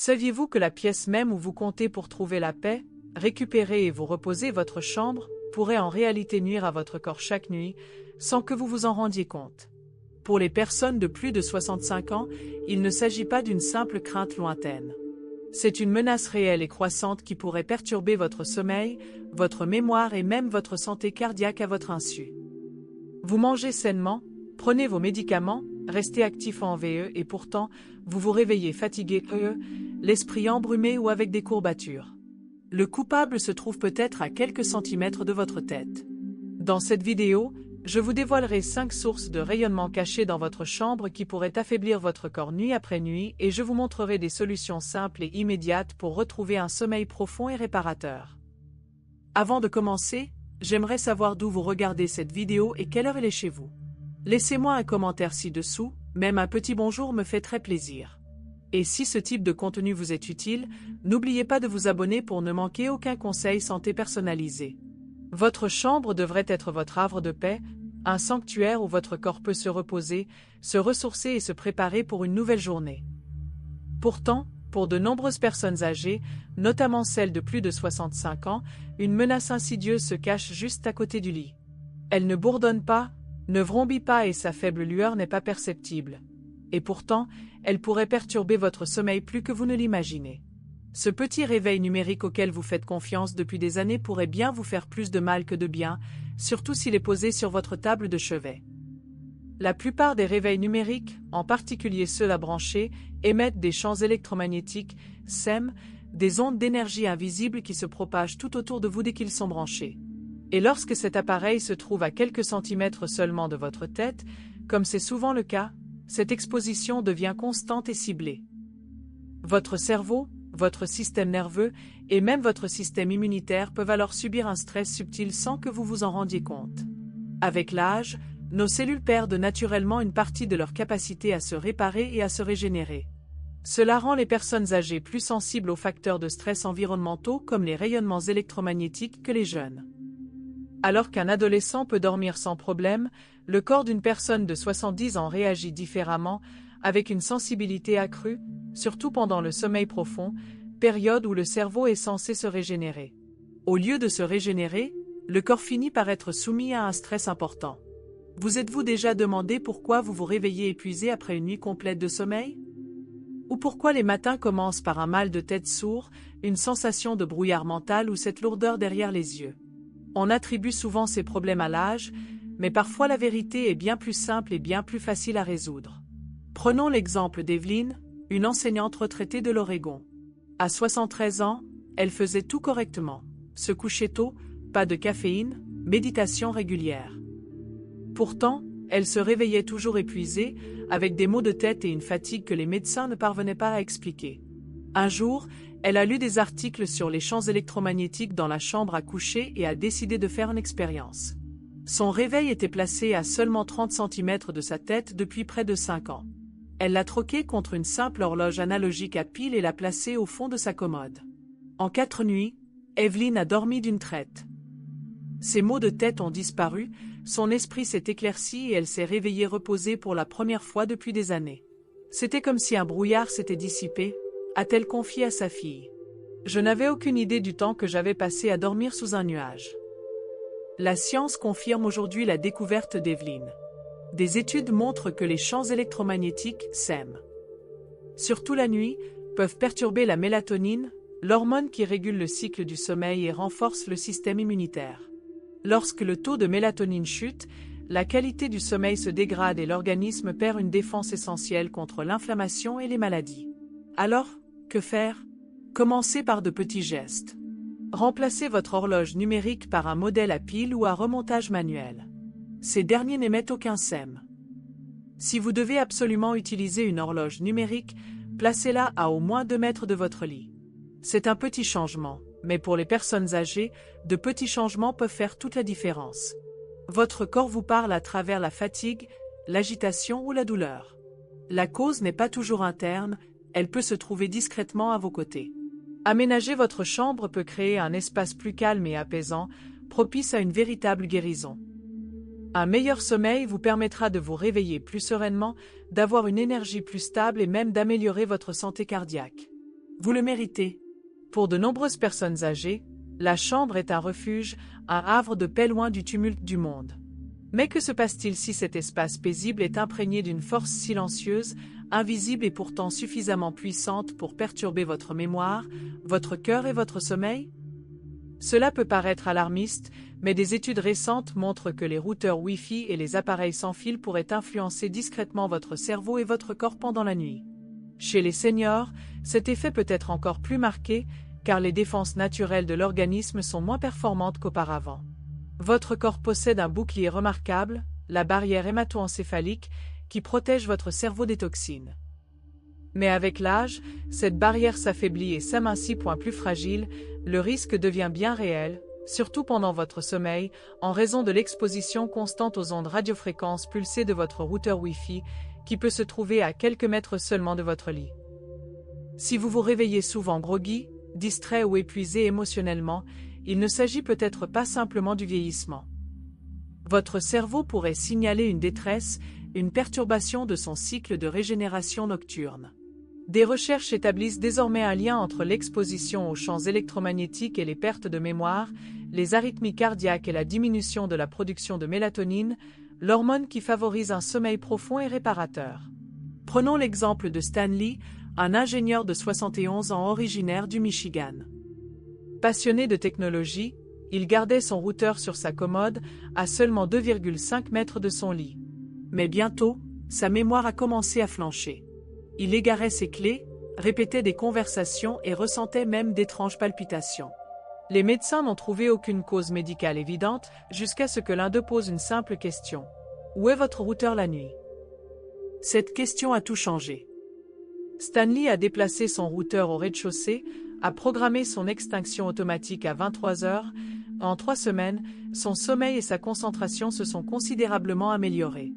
Saviez-vous que la pièce même où vous comptez pour trouver la paix, récupérer et vous reposer, votre chambre, pourrait en réalité nuire à votre corps chaque nuit, sans que vous vous en rendiez compte? Pour les personnes de plus de 65 ans, il ne s'agit pas d'une simple crainte lointaine. C'est une menace réelle et croissante qui pourrait perturber votre sommeil, votre mémoire et même votre santé cardiaque à votre insu. Vous mangez sainement, prenez vos médicaments, restez actif en VE et pourtant, vous vous réveillez fatigué, l'esprit embrumé ou avec des courbatures. Le coupable se trouve peut-être à quelques centimètres de votre tête. Dans cette vidéo, je vous dévoilerai 5 sources de rayonnement cachées dans votre chambre qui pourraient affaiblir votre corps nuit après nuit et je vous montrerai des solutions simples et immédiates pour retrouver un sommeil profond et réparateur. Avant de commencer, j'aimerais savoir d'où vous regardez cette vidéo et quelle heure elle est chez vous. Laissez-moi un commentaire ci-dessous, même un petit bonjour me fait très plaisir. Et si ce type de contenu vous est utile, n'oubliez pas de vous abonner pour ne manquer aucun conseil santé personnalisé. Votre chambre devrait être votre havre de paix, un sanctuaire où votre corps peut se reposer, se ressourcer et se préparer pour une nouvelle journée. Pourtant, pour de nombreuses personnes âgées, notamment celles de plus de 65 ans, une menace insidieuse se cache juste à côté du lit. Elle ne bourdonne pas, ne vrombit pas et sa faible lueur n'est pas perceptible. Et pourtant, elle pourrait perturber votre sommeil plus que vous ne l'imaginez. Ce petit réveil numérique auquel vous faites confiance depuis des années pourrait bien vous faire plus de mal que de bien, surtout s'il est posé sur votre table de chevet. La plupart des réveils numériques, en particulier ceux à brancher, émettent des champs électromagnétiques, SEM, des ondes d'énergie invisibles qui se propagent tout autour de vous dès qu'ils sont branchés. Et lorsque cet appareil se trouve à quelques centimètres seulement de votre tête, comme c'est souvent le cas, cette exposition devient constante et ciblée. Votre cerveau, votre système nerveux et même votre système immunitaire peuvent alors subir un stress subtil sans que vous vous en rendiez compte. Avec l'âge, nos cellules perdent naturellement une partie de leur capacité à se réparer et à se régénérer. Cela rend les personnes âgées plus sensibles aux facteurs de stress environnementaux comme les rayonnements électromagnétiques que les jeunes. Alors qu'un adolescent peut dormir sans problème, le corps d'une personne de 70 ans réagit différemment, avec une sensibilité accrue, surtout pendant le sommeil profond, période où le cerveau est censé se régénérer. Au lieu de se régénérer, le corps finit par être soumis à un stress important. Vous êtes-vous déjà demandé pourquoi vous vous réveillez épuisé après une nuit complète de sommeil? Ou pourquoi les matins commencent par un mal de tête sourd, une sensation de brouillard mental ou cette lourdeur derrière les yeux? On attribue souvent ces problèmes à l'âge, mais parfois la vérité est bien plus simple et bien plus facile à résoudre. Prenons l'exemple d'Evelyn, une enseignante retraitée de l'Oregon. À 73 ans, elle faisait tout correctement. Se couchait tôt, pas de caféine, méditation régulière. Pourtant, elle se réveillait toujours épuisée, avec des maux de tête et une fatigue que les médecins ne parvenaient pas à expliquer. Un jour, elle a lu des articles sur les champs électromagnétiques dans la chambre à coucher et a décidé de faire une expérience. Son réveil était placé à seulement 30 cm de sa tête depuis près de 5 ans. Elle l'a troqué contre une simple horloge analogique à pile et l'a placé au fond de sa commode. En 4 nuits, Evelyn a dormi d'une traite. Ses maux de tête ont disparu, son esprit s'est éclairci et elle s'est réveillée reposée pour la première fois depuis des années. C'était comme si un brouillard s'était dissipé, a-t-elle confié à sa fille. Je n'avais aucune idée du temps que j'avais passé à dormir sous un nuage. La science confirme aujourd'hui la découverte d'Evelyn. Des études montrent que les champs électromagnétiques, SEM, surtout la nuit, peuvent perturber la mélatonine, l'hormone qui régule le cycle du sommeil et renforce le système immunitaire. Lorsque le taux de mélatonine chute, la qualité du sommeil se dégrade et l'organisme perd une défense essentielle contre l'inflammation et les maladies. Alors, que faire? Commencez par de petits gestes. Remplacez votre horloge numérique par un modèle à pile ou à remontage manuel. Ces derniers n'émettent aucun SEM. Si vous devez absolument utiliser une horloge numérique, placez-la à au moins 2 mètres de votre lit. C'est un petit changement, mais pour les personnes âgées, de petits changements peuvent faire toute la différence. Votre corps vous parle à travers la fatigue, l'agitation ou la douleur. La cause n'est pas toujours interne, elle peut se trouver discrètement à vos côtés. Aménager votre chambre peut créer un espace plus calme et apaisant, propice à une véritable guérison. Un meilleur sommeil vous permettra de vous réveiller plus sereinement, d'avoir une énergie plus stable et même d'améliorer votre santé cardiaque. Vous le méritez. Pour de nombreuses personnes âgées, la chambre est un refuge, un havre de paix loin du tumulte du monde. Mais que se passe-t-il si cet espace paisible est imprégné d'une force silencieuse, invisible et pourtant suffisamment puissante pour perturber votre mémoire, votre cœur et votre sommeil? Cela peut paraître alarmiste, mais des études récentes montrent que les routeurs Wi-Fi et les appareils sans fil pourraient influencer discrètement votre cerveau et votre corps pendant la nuit. Chez les seniors, cet effet peut être encore plus marqué, car les défenses naturelles de l'organisme sont moins performantes qu'auparavant. Votre corps possède un bouclier remarquable, la barrière hémato-encéphalique, qui protège votre cerveau des toxines. Mais avec l'âge, cette barrière s'affaiblit et s'amincit point plus fragile, le risque devient bien réel, surtout pendant votre sommeil, en raison de l'exposition constante aux ondes radiofréquences pulsées de votre routeur Wi-Fi, qui peut se trouver à quelques mètres seulement de votre lit. Si vous vous réveillez souvent groggy, distrait ou épuisé émotionnellement, il ne s'agit peut-être pas simplement du vieillissement. Votre cerveau pourrait signaler une détresse, une perturbation de son cycle de régénération nocturne. Des recherches établissent désormais un lien entre l'exposition aux champs électromagnétiques et les pertes de mémoire, les arythmies cardiaques et la diminution de la production de mélatonine, l'hormone qui favorise un sommeil profond et réparateur. Prenons l'exemple de Stanley, un ingénieur de 71 ans originaire du Michigan. Passionné de technologie, il gardait son routeur sur sa commode, à seulement 2,5 mètres de son lit. Mais bientôt, sa mémoire a commencé à flancher. Il égarait ses clés, répétait des conversations et ressentait même d'étranges palpitations. Les médecins n'ont trouvé aucune cause médicale évidente jusqu'à ce que l'un d'eux pose une simple question. Où est votre routeur la nuit? Cette question a tout changé. Stanley a déplacé son routeur au rez-de-chaussée, a programmé son extinction automatique à 23 heures. En 3 semaines, son sommeil et sa concentration se sont considérablement améliorés.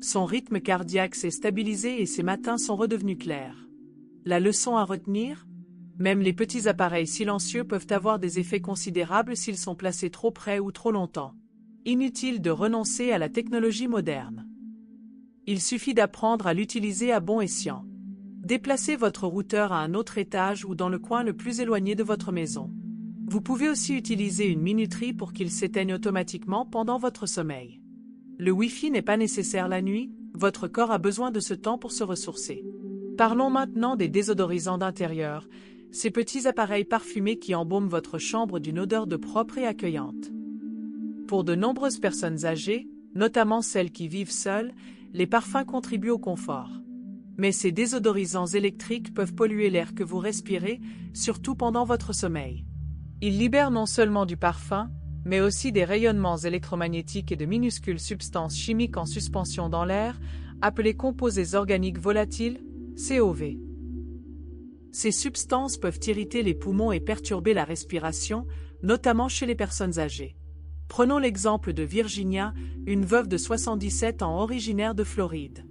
Son rythme cardiaque s'est stabilisé et ses matins sont redevenus clairs. La leçon à retenir? Même les petits appareils silencieux peuvent avoir des effets considérables s'ils sont placés trop près ou trop longtemps. Inutile de renoncer à la technologie moderne. Il suffit d'apprendre à l'utiliser à bon escient. Déplacez votre routeur à un autre étage ou dans le coin le plus éloigné de votre maison. Vous pouvez aussi utiliser une minuterie pour qu'il s'éteigne automatiquement pendant votre sommeil. Le Wi-Fi n'est pas nécessaire la nuit, votre corps a besoin de ce temps pour se ressourcer. Parlons maintenant des désodorisants d'intérieur, ces petits appareils parfumés qui embaument votre chambre d'une odeur de propre et accueillante. Pour de nombreuses personnes âgées, notamment celles qui vivent seules, les parfums contribuent au confort. Mais ces désodorisants électriques peuvent polluer l'air que vous respirez, surtout pendant votre sommeil. Ils libèrent non seulement du parfum, mais aussi des rayonnements électromagnétiques et de minuscules substances chimiques en suspension dans l'air, appelées composés organiques volatiles, COV. Ces substances peuvent irriter les poumons et perturber la respiration, notamment chez les personnes âgées. Prenons l'exemple de Virginia, une veuve de 77 ans originaire de Floride.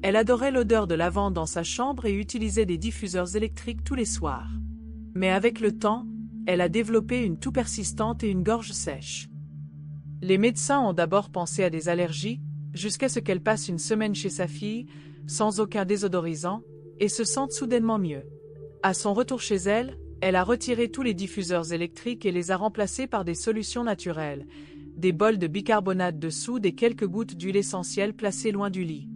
Elle adorait l'odeur de lavande dans sa chambre et utilisait des diffuseurs électriques tous les soirs. Mais avec le temps, elle a développé une toux persistante et une gorge sèche. Les médecins ont d'abord pensé à des allergies, jusqu'à ce qu'elle passe une semaine chez sa fille, sans aucun désodorisant, et se sente soudainement mieux. À son retour chez elle, elle a retiré tous les diffuseurs électriques et les a remplacés par des solutions naturelles, des bols de bicarbonate de soude et quelques gouttes d'huile essentielle placées loin du lit.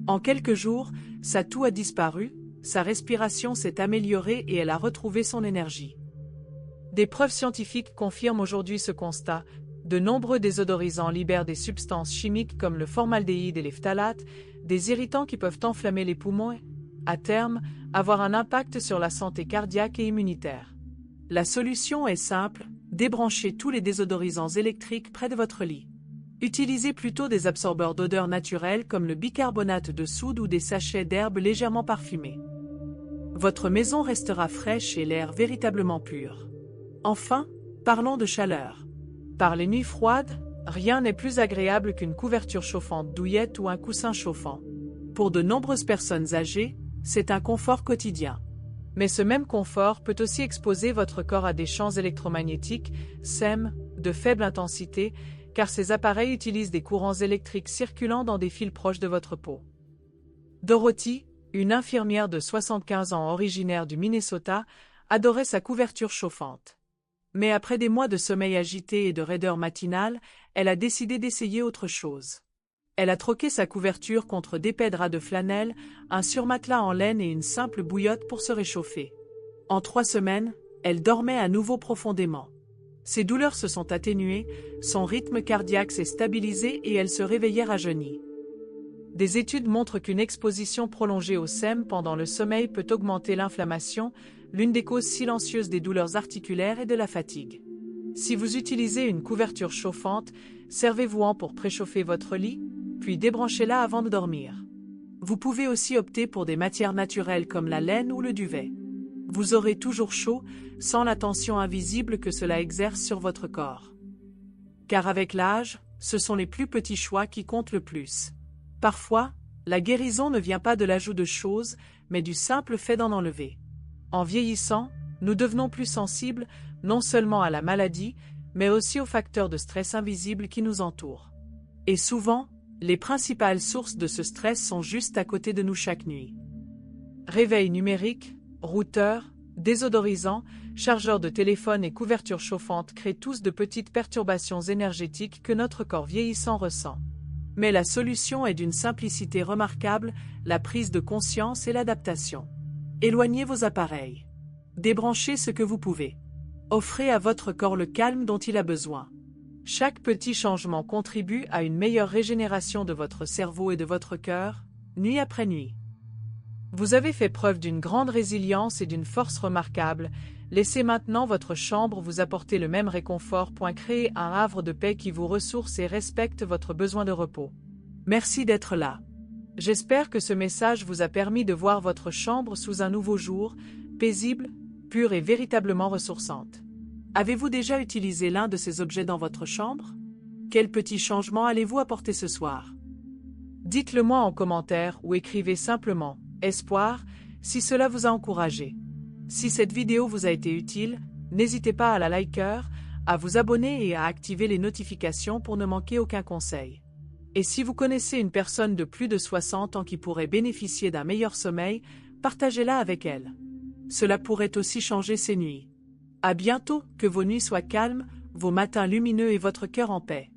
En quelques jours, sa toux a disparu, sa respiration s'est améliorée et elle a retrouvé son énergie. Des preuves scientifiques confirment aujourd'hui ce constat. De nombreux désodorisants libèrent des substances chimiques comme le formaldéhyde et les phtalates, des irritants qui peuvent enflammer les poumons et, à terme, avoir un impact sur la santé cardiaque et immunitaire. La solution est simple, débranchez tous les désodorisants électriques près de votre lit. Utilisez plutôt des absorbeurs d'odeur naturels comme le bicarbonate de soude ou des sachets d'herbes légèrement parfumés. Votre maison restera fraîche et l'air véritablement pur. Enfin, parlons de chaleur. Par les nuits froides, rien n'est plus agréable qu'une couverture chauffante douillette ou un coussin chauffant. Pour de nombreuses personnes âgées, c'est un confort quotidien. Mais ce même confort peut aussi exposer votre corps à des champs électromagnétiques, SEM, de faible intensité, car ces appareils utilisent des courants électriques circulant dans des fils proches de votre peau. Dorothy, une infirmière de 75 ans originaire du Minnesota, adorait sa couverture chauffante. Mais après des mois de sommeil agité et de raideur matinale, elle a décidé d'essayer autre chose. Elle a troqué sa couverture contre d'épais draps de flanelle, un surmatelas en laine et une simple bouillotte pour se réchauffer. En 3 semaines, elle dormait à nouveau profondément. Ses douleurs se sont atténuées, son rythme cardiaque s'est stabilisé et elle se réveillait rajeunie. Des études montrent qu'une exposition prolongée au SEM pendant le sommeil peut augmenter l'inflammation, l'une des causes silencieuses des douleurs articulaires et de la fatigue. Si vous utilisez une couverture chauffante, servez-vous-en pour préchauffer votre lit, puis débranchez-la avant de dormir. Vous pouvez aussi opter pour des matières naturelles comme la laine ou le duvet. Vous aurez toujours chaud, sans la tension invisible que cela exerce sur votre corps. Car avec l'âge, ce sont les plus petits choix qui comptent le plus. Parfois, la guérison ne vient pas de l'ajout de choses, mais du simple fait d'en enlever. En vieillissant, nous devenons plus sensibles, non seulement à la maladie, mais aussi aux facteurs de stress invisibles qui nous entourent. Et souvent, les principales sources de ce stress sont juste à côté de nous chaque nuit. Réveil numérique, routeur, désodorisant, chargeur de téléphone et couverture chauffante créent tous de petites perturbations énergétiques que notre corps vieillissant ressent. Mais la solution est d'une simplicité remarquable, la prise de conscience et l'adaptation. Éloignez vos appareils. Débranchez ce que vous pouvez. Offrez à votre corps le calme dont il a besoin. Chaque petit changement contribue à une meilleure régénération de votre cerveau et de votre cœur, nuit après nuit. Vous avez fait preuve d'une grande résilience et d'une force remarquable. Laissez maintenant votre chambre vous apporter le même réconfort. Créez un havre de paix qui vous ressource et respecte votre besoin de repos. Merci d'être là. J'espère que ce message vous a permis de voir votre chambre sous un nouveau jour, paisible, pure et véritablement ressourçante. Avez-vous déjà utilisé l'un de ces objets dans votre chambre? Quel petit changement allez-vous apporter ce soir? Dites-le moi en commentaire ou écrivez simplement « Espoir » si cela vous a encouragé. Si cette vidéo vous a été utile, n'hésitez pas à la liker, à vous abonner et à activer les notifications pour ne manquer aucun conseil. Et si vous connaissez une personne de plus de 60 ans qui pourrait bénéficier d'un meilleur sommeil, partagez-la avec elle. Cela pourrait aussi changer ses nuits. À bientôt, que vos nuits soient calmes, vos matins lumineux et votre cœur en paix.